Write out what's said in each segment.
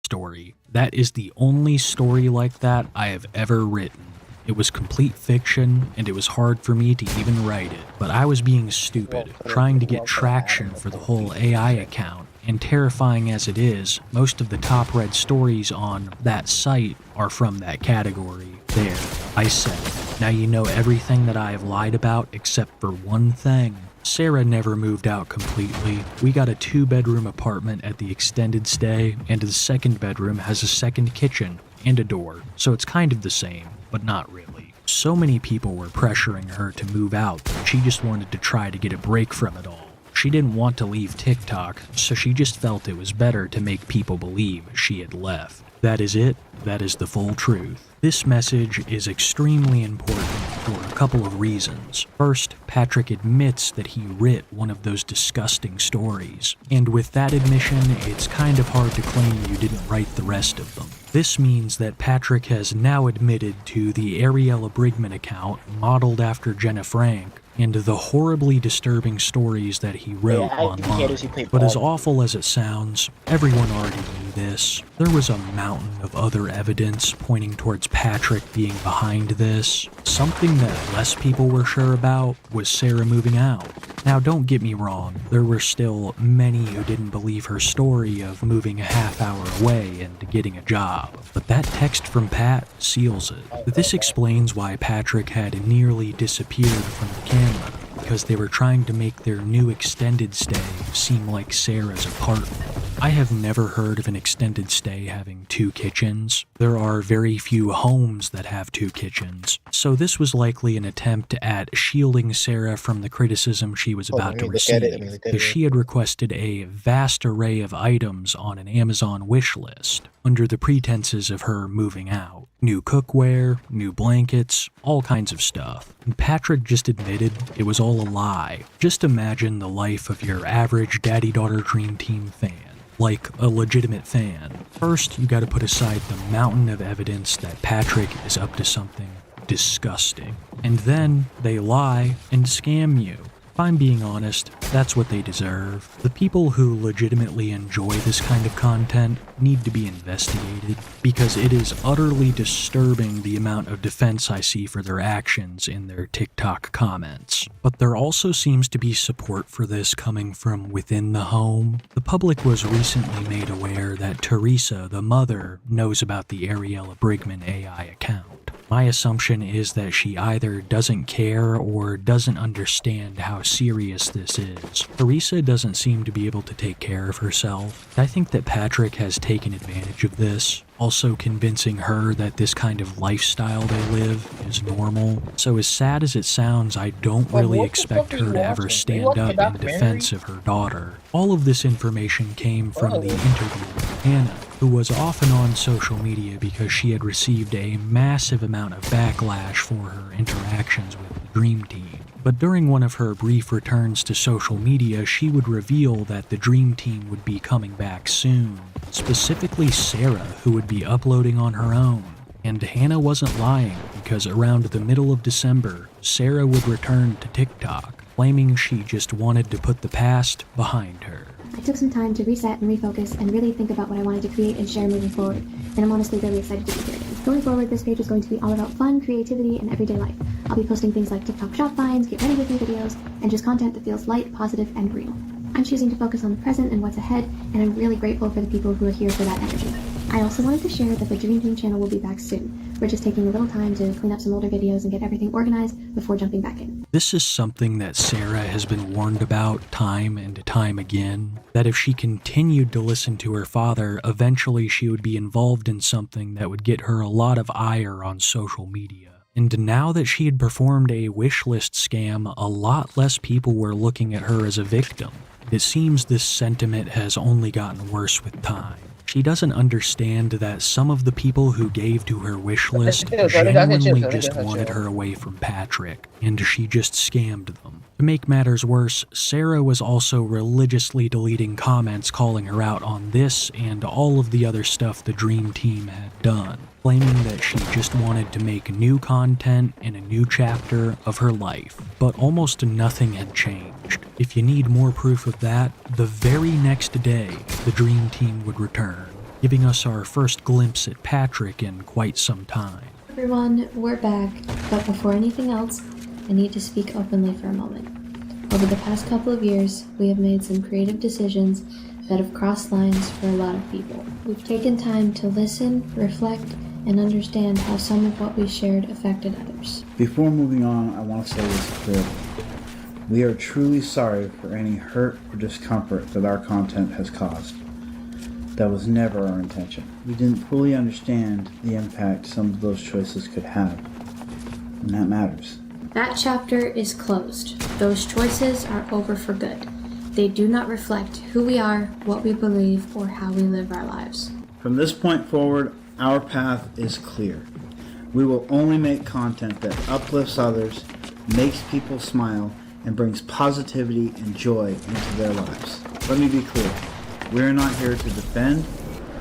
story. That is the only story like that I have ever written. It was complete fiction, and it was hard for me to even write it. But I was being stupid, trying to get traction for the whole AI account. And terrifying as it is, most of the top read stories on that site are from that category. There, I said it. Now you know everything that I have lied about except for one thing. Sarah never moved out completely. We got a 2-bedroom apartment at the extended stay, and the second bedroom has a second kitchen and a door, so it's kind of the same, but not really. So many people were pressuring her to move out that she just wanted to try to get a break from it all. She didn't want to leave TikTok, so she just felt it was better to make people believe she had left. That is it. That is the full truth. This message is extremely important for a couple of reasons. First, Patrick admits that he writ one of those disgusting stories, and with that admission, it's kind of hard to claim you didn't write the rest of them. This means that Patrick has now admitted to the Ariella Brigman account, modeled after Jenna Frank, and the horribly disturbing stories that he wrote online. But as awful as it sounds, everyone already knew this. There was a mountain of other evidence pointing towards Patrick being behind this. Something that less people were sure about was Sarah moving out. Now don't get me wrong, there were still many who didn't believe her story of moving a half hour away and getting a job. But that text from Pat seals it. This explains why Patrick had nearly disappeared from the camera, because they were trying to make their new extended stay seem like Sarah's apartment. I have never heard of an extended stay having 2 kitchens. There are very few homes that have 2 kitchens, so this was likely an attempt at shielding Sarah from the criticism she was about to receive, because she had requested a vast array of items on an Amazon wish list, under the pretenses of her moving out. New cookware, new blankets, all kinds of stuff. And Patrick just admitted it was all a lie. Just imagine the life of your average daddy-daughter dream team fan. Like a legitimate fan. First, you gotta put aside the mountain of evidence that Patrick is up to something disgusting. And then they lie and scam you. If I'm being honest, that's what they deserve. The people who legitimately enjoy this kind of content need to be investigated, because it is utterly disturbing the amount of defense I see for their actions in their TikTok comments. But there also seems to be support for this coming from within the home. The public was recently made aware that Teresa, the mother, knows about the Ariella Brigman AI account. My assumption is that she either doesn't care or doesn't understand how serious this is. Teresa doesn't seem to be able to take care of herself. I think that Patrick has taken advantage of this, also convincing her that this kind of lifestyle they live is normal. So as sad as it sounds, I don't really expect her to ever stand up in defense of her daughter. All of this information came from the interview with Hannah, who was off and on social media because she had received a massive amount of backlash for her interactions with the Dream Team. But during one of her brief returns to social media, she would reveal that the Dream Team would be coming back soon. Specifically Sarah, who would be uploading on her own. And Hannah wasn't lying, because around the middle of December, Sarah would return to TikTok, claiming she just wanted to put the past behind her. I took some time to reset and refocus and really think about what I wanted to create and share moving forward, and I'm honestly really excited to be here again. Going forward, this page is going to be all about fun, creativity, and everyday life. I'll be posting things like TikTok shop finds, get ready with me videos, and just content that feels light, positive, and real. I'm choosing to focus on the present and what's ahead, and I'm really grateful for the people who are here for that energy. I also wanted to share that the Dream Team channel will be back soon. We're just taking a little time to clean up some older videos and get everything organized before jumping back in. This is something that Sarah has been warned about time and time again, that if she continued to listen to her father, eventually she would be involved in something that would get her a lot of ire on social media. And now that she had performed a wishlist scam, a lot less people were looking at her as a victim. It seems this sentiment has only gotten worse with time. She doesn't understand that some of the people who gave to her wish list genuinely just wanted her away from Patrick, and she just scammed them. To make matters worse, Sarah was also religiously deleting comments calling her out on this and all of the other stuff the Dream Team had done, claiming that she just wanted to make new content in a new chapter of her life. But almost nothing had changed. If you need more proof of that, the very next day, the Dream Team would return. giving us our first glimpse at Patrick in quite some time. Everyone, we're back, but before anything else, I need to speak openly for a moment. Over the past couple of years, we have made some creative decisions that have crossed lines for a lot of people. We've taken time to listen, reflect, and understand how some of what we shared affected others. Before moving on, I want to say this clearly. We are truly sorry for any hurt or discomfort that our content has caused. That was never our intention. We didn't fully understand the impact some of those choices could have, and that matters. That chapter is closed. Those choices are over for good. They do not reflect who we are, what we believe, or how we live our lives. From this point forward, our path is clear. We will only make content that uplifts others, makes people smile, and brings positivity and joy into their lives. Let me be clear. We are not here to defend,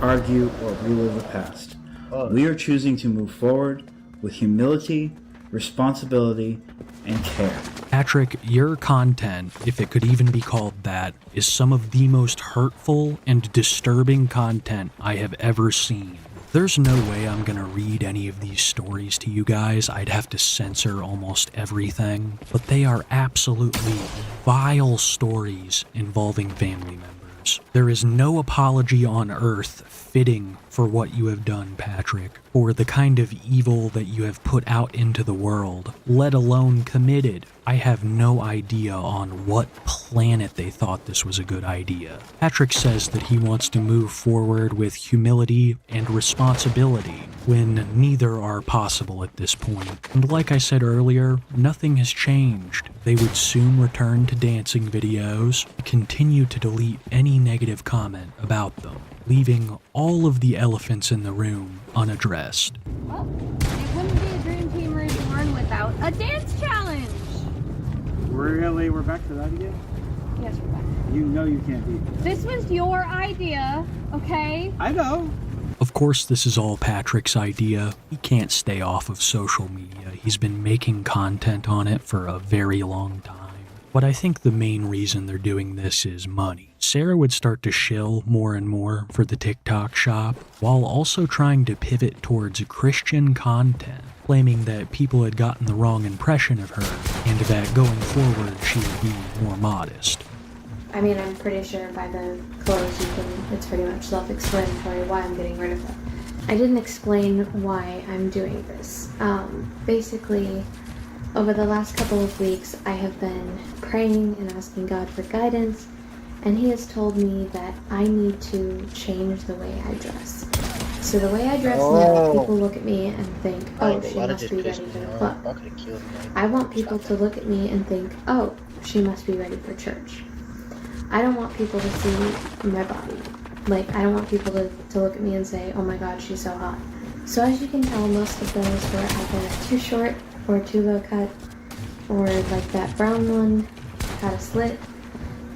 argue, or relive the past. We are choosing to move forward with humility, responsibility, and care. Patrick, your content, if it could even be called that, is some of the most hurtful and disturbing content I have ever seen. There's no way I'm gonna read any of these stories to you guys. I'd have to censor almost everything. But they are absolutely vile stories involving family members. There is no apology on earth fitting for what you have done, Patrick, or the kind of evil that you have put out into the world, let alone committed. I have no idea on what planet they thought this was a good idea. Patrick says that he wants to move forward with humility and responsibility, when neither are possible at this point. And like I said earlier, nothing has changed. They would soon return to dancing videos, continue to delete any negative comment about them, leaving all of the elephants in the room unaddressed. Well, it wouldn't be a Dream Team Reborn without a dance challenge. Really? We're back to that again? Yes, we're back. You know you can't beat this. This was your idea, okay? I know. Of course, this is all Patrick's idea. He can't stay off of social media. He's been making content on it for a very long time. But I think the main reason they're doing this is money. Sarah would start to shill more and more for the TikTok shop, while also trying to pivot towards Christian content, claiming that people had gotten the wrong impression of her, and that going forward she would be more modest. I mean, I'm pretty sure by the clothes it's pretty much self-explanatory why I'm getting rid of them. I didn't explain why I'm doing this. Basically, over the last couple of weeks, I have been praying and asking God for guidance, and He has told me that I need to change the way I dress. So the way I dress now, people look at me and think, oh, she must be ready for the club. I want people to look at me and think, oh, she must be ready for church. I don't want people to see my body. Like, I don't want people to look at me and say, oh my god, she's so hot. So as you can tell, most of those were either too short or too low cut, or like that brown one had a slit.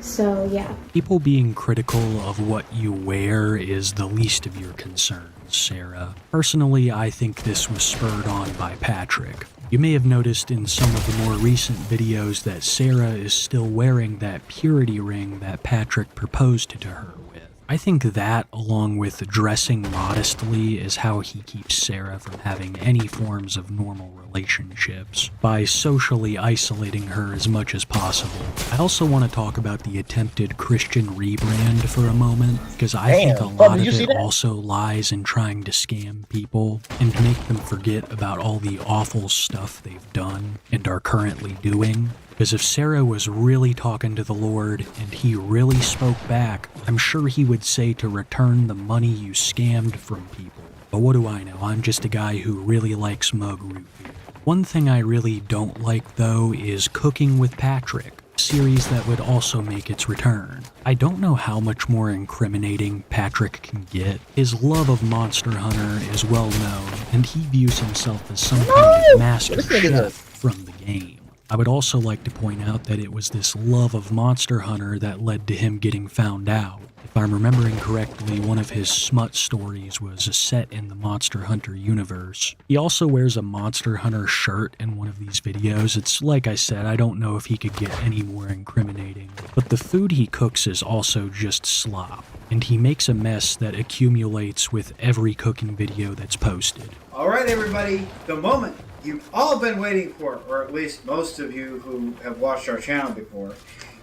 So yeah. People being critical of what you wear is the least of your concerns, Sarah. Personally, I think this was spurred on by Patrick. You may have noticed in some of the more recent videos that Sarah is still wearing that purity ring that Patrick proposed to her with. I think that, along with dressing modestly, is how he keeps Sarah from having any forms of normal relationships, by socially isolating her as much as possible. I also want to talk about the attempted Christian rebrand for a moment, because I think a lot of it also lies in trying to scam people and make them forget about all the awful stuff they've done and are currently doing. Because if Sarah was really talking to the Lord and He really spoke back, I'm sure He would say to return the money you scammed from people. But what do I know? I'm just a guy who really likes mug root beer. One thing I really don't like, though, is Cooking with Patrick, a series that would also make its return. I don't know how much more incriminating Patrick can get. His love of Monster Hunter is well known, and he views himself as some kind of master chef from the game. I would also like to point out that it was this love of Monster Hunter that led to him getting found out. If I'm remembering correctly, one of his smut stories was set in the Monster Hunter universe. He also wears a Monster Hunter shirt in one of these videos. It's like I said, I don't know if he could get any more incriminating. But the food he cooks is also just slop, and he makes a mess that accumulates with every cooking video that's posted. All right, everybody, the moment you've all been waiting for, or at least most of you who have watched our channel before,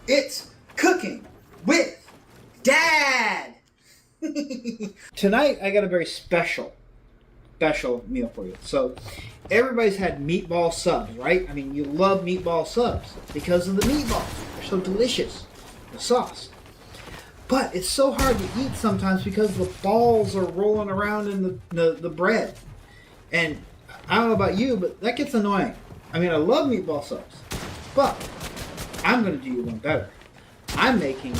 it's Cooking with Dad! Tonight, I got a very special meal for you. So, everybody's had meatball subs, right? I mean, you love meatball subs because of the meatballs. They're so delicious. The sauce. But it's so hard to eat sometimes because the balls are rolling around in the bread. And I don't know about you, but that gets annoying. I mean, I love meatball subs. But I'm going to do you one better. I'm making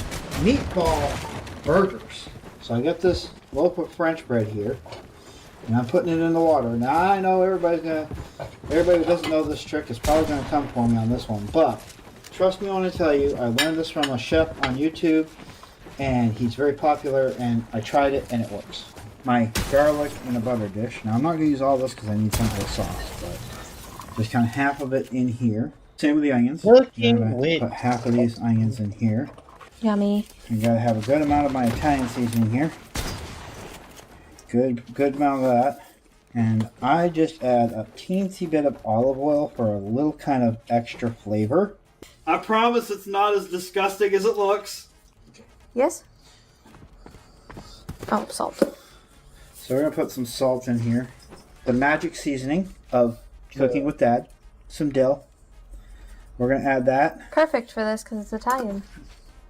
meatball burgers. So I got this loaf of French bread here, and I'm putting it in the water. Now I know everybody who doesn't know this trick is probably gonna come for me on this one, but trust me when I tell you, I learned this from a chef on YouTube, and he's very popular, and I tried it and it works. My garlic in a butter dish. Now I'm not gonna use all this because I need some of the sauce, but just kind of half of it in here. Same with the onions. Put half of these onions in here. Yummy. I gotta have a good amount of my Italian seasoning here. Good amount of that. And I just add a teensy bit of olive oil for a little kind of extra flavor. I promise it's not as disgusting as it looks. Yes? Oh, salt. So we're gonna put some salt in here. The magic seasoning of Cooking with Dad. Some dill. We're gonna add that. Perfect for this because it's Italian.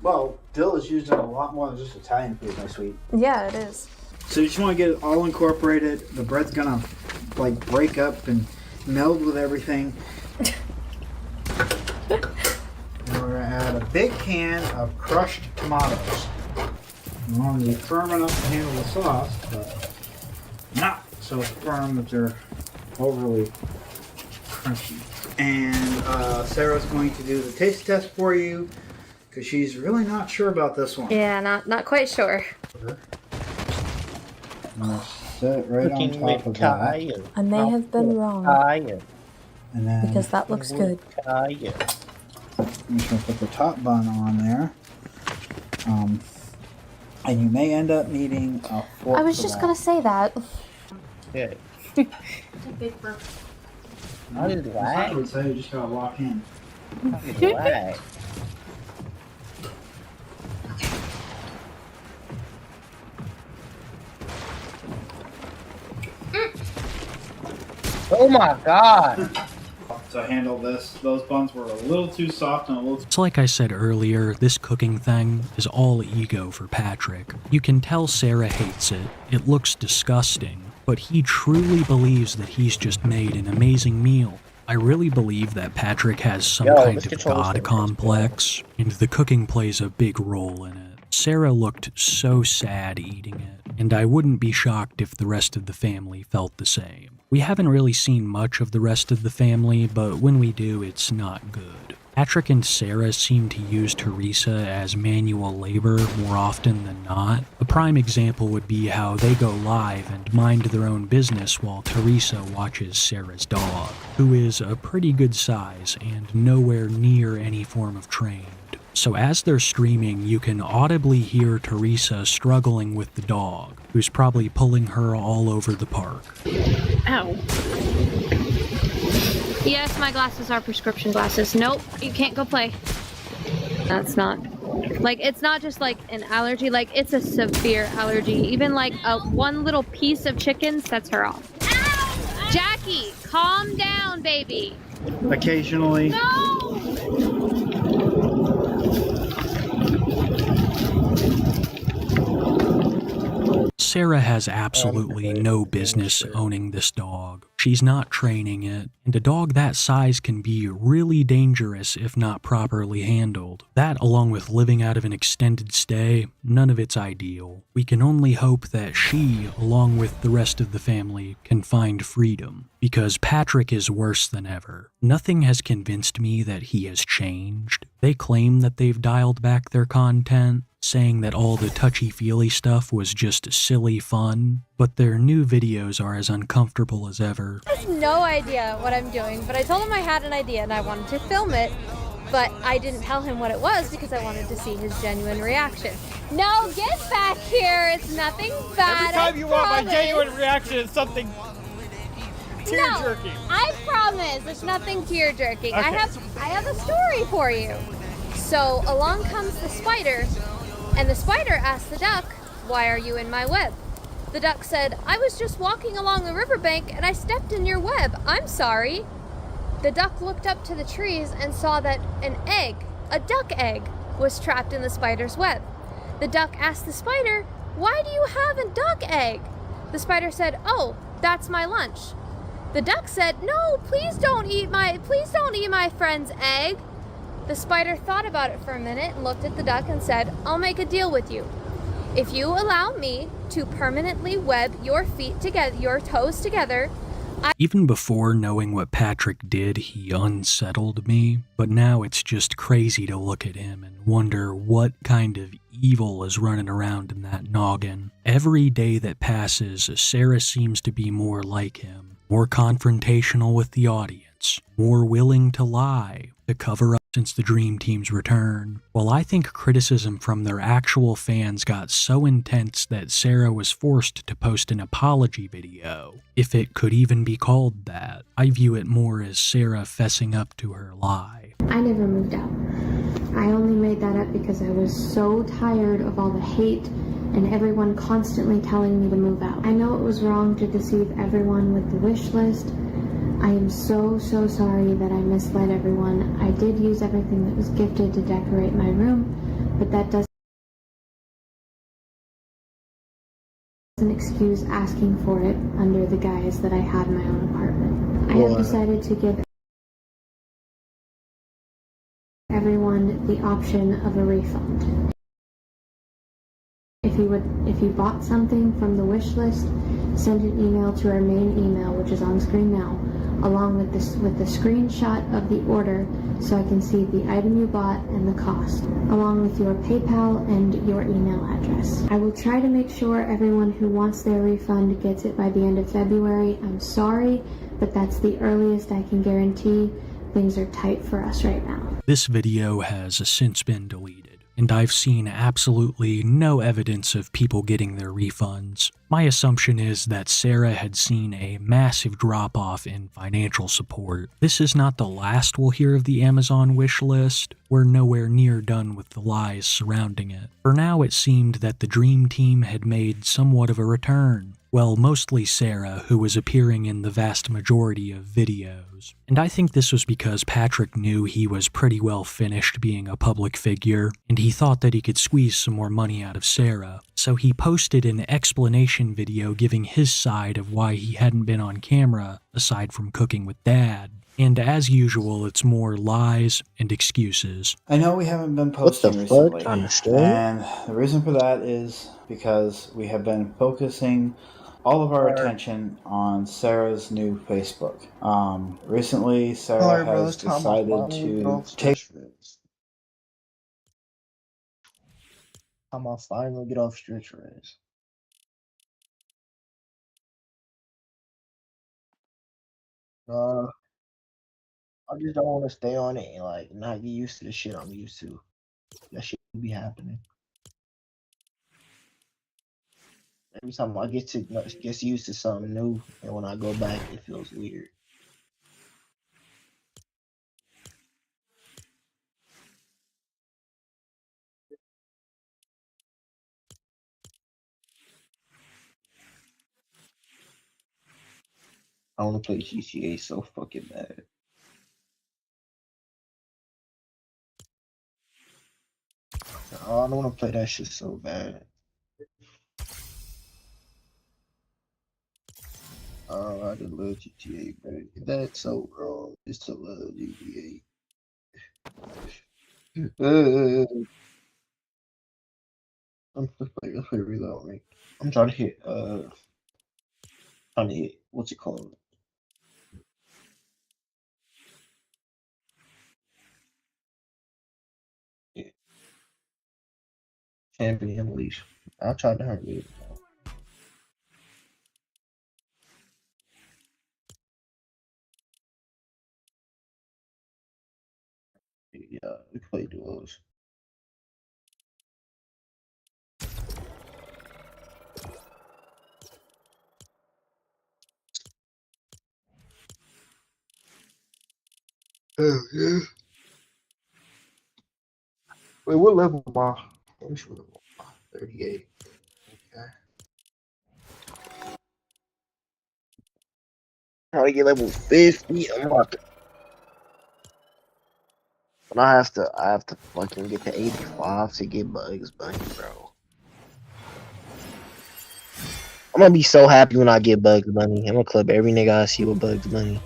Well, dill is used in a lot more than just Italian food, my sweet. Yeah, it is. So you just want to get it all incorporated. The bread's gonna like break up and meld with everything. And we're gonna add a big can of crushed tomatoes. You want them to be firm enough to handle the sauce, but not so firm that they're overly crunchy. And Sarah's going to do the taste test for you because she's really not sure about this one. Yeah, not quite sure. I'm gonna set it right on top of that. I may have been wrong And then because that looks good. I'm just gonna put the top bun on there. And you may end up needing a fork. I was just gonna say that. Yeah. Big burp. I would I would say you just gotta walk in. like. Oh my god! To handle this, those buns were a little too soft and a little too... So like I said earlier, this cooking thing is all ego for Patrick. You can tell Sarah hates it. It looks disgusting. But he truly believes that he's just made an amazing meal. I really believe that Patrick has some kind of god complex, and the cooking plays a big role in it. Sarah looked so sad eating it, and I wouldn't be shocked if the rest of the family felt the same. We haven't really seen much of the rest of the family, but when we do, it's not good. Patrick and Sarah seem to use Teresa as manual labor more often than not. A prime example would be how they go live and mind their own business while Teresa watches Sarah's dog, who is a pretty good size and nowhere near any form of trained. So as they're streaming, you can audibly hear Teresa struggling with the dog, who's probably pulling her all over the park. Ow. Yes, my glasses are prescription glasses. Nope, you can't go play. That's not... Like, it's not just like an allergy, like, it's a severe allergy. Even like one little piece of chicken sets her off. Ow! Jackie, calm down, baby. Occasionally. No! Sarah has absolutely no business owning this dog. She's not training it, and a dog that size can be really dangerous if not properly handled. That, along with living out of an extended stay, none of it's ideal. We can only hope that she, along with the rest of the family, can find freedom, because Patrick is worse than ever. Nothing has convinced me that he has changed. They claim that they've dialed back their content, saying that all the touchy-feely stuff was just silly fun, but their new videos are as uncomfortable as ever. He has no idea what I'm doing, but I told him I had an idea and I wanted to film it, but I didn't tell him what it was because I wanted to see his genuine reaction. No, get back here! It's nothing bad. Every time you want my genuine reaction, it's something tear-jerking. No, I promise, it's nothing tear-jerking. Okay. I have a story for you. So along comes the spider, and the spider asked the duck, "Why are you in my web?" The duck said, "I was just walking along the riverbank and I stepped in your web. I'm sorry." The duck looked up to the trees and saw that an egg, a duck egg, was trapped in the spider's web. The duck asked the spider, "Why do you have a duck egg?" The spider said, "Oh, that's my lunch." The duck said, "No, please don't eat my friend's egg." The spider thought about it for a minute and looked at the duck and said, "I'll make a deal with you. If you allow me to permanently web your feet together, your toes together." Even before knowing what Patrick did, he unsettled me, but now it's just crazy to look at him and wonder what kind of evil is running around in that noggin. Every day that passes, Sarah seems to be more like him, more confrontational with the audience, more willing to lie, to cover up since the Dream Team's return. While I think criticism from their actual fans got so intense that Sarah was forced to post an apology video, if it could even be called that, I view it more as Sarah fessing up to her lie. I never moved out. I only made that up because I was so tired of all the hate and everyone constantly telling me to move out. I know it was wrong to deceive everyone with the wish list. I am so sorry that I misled everyone. I did use everything that was gifted to decorate my room, but that doesn't excuse asking for it under the guise that I had my own apartment. I have decided to give everyone the option of a refund. If you bought something from the wish list, send an email to our main email, which is on screen now, along with the screenshot of the order so I can see the item you bought and the cost, along with your PayPal and your email address. I will try to make sure everyone who wants their refund gets it by the end of February. I'm sorry, but that's the earliest I can guarantee. Things are tight for us right now. This video has since been deleted, and I've seen absolutely no evidence of people getting their refunds. My assumption is that Sarah had seen a massive drop-off in financial support. This is not the last we'll hear of the Amazon wish list. We're nowhere near done with the lies surrounding it. For now, it seemed that the Dream Team had made somewhat of a return. Well, mostly Sarah, who was appearing in the vast majority of videos. And I think this was because Patrick knew he was pretty well finished being a public figure, and he thought that he could squeeze some more money out of Sarah. So he posted an explanation video giving his side of why he hadn't been on camera, aside from cooking with Dad. And as usual, it's more lies and excuses. I know we haven't been posting recently, and the reason for that is because we have been focusing all of our attention on Sarah's new Facebook. Recently, Sarah has decided to take... I'm gonna finally get off Stretch Race. I just don't want to stay on it and like not get used to the shit I'm used to. That shit be happening. Every time I get used to something new, and when I go back, it feels weird. I want to play GTA so fucking bad. Oh, I don't want to play that shit so bad. Oh, I just love GTA, bro. That's so wrong. Just to love GTA. I'm just like, let's play reload, right? I'm trying to hit, what's it called? Yeah, Champion Unleash. I tried to hunt it. Yeah, we play duos. Oh, yeah. Wait, what level am I? Let me see what level am I? 38. Okay. Trying to get level 50. I'm about to. But I have to fucking get to 85 to get Bugs Bunny, bro. I'm gonna be so happy when I get Bugs Bunny. I'm gonna club every nigga I see with Bugs Bunny.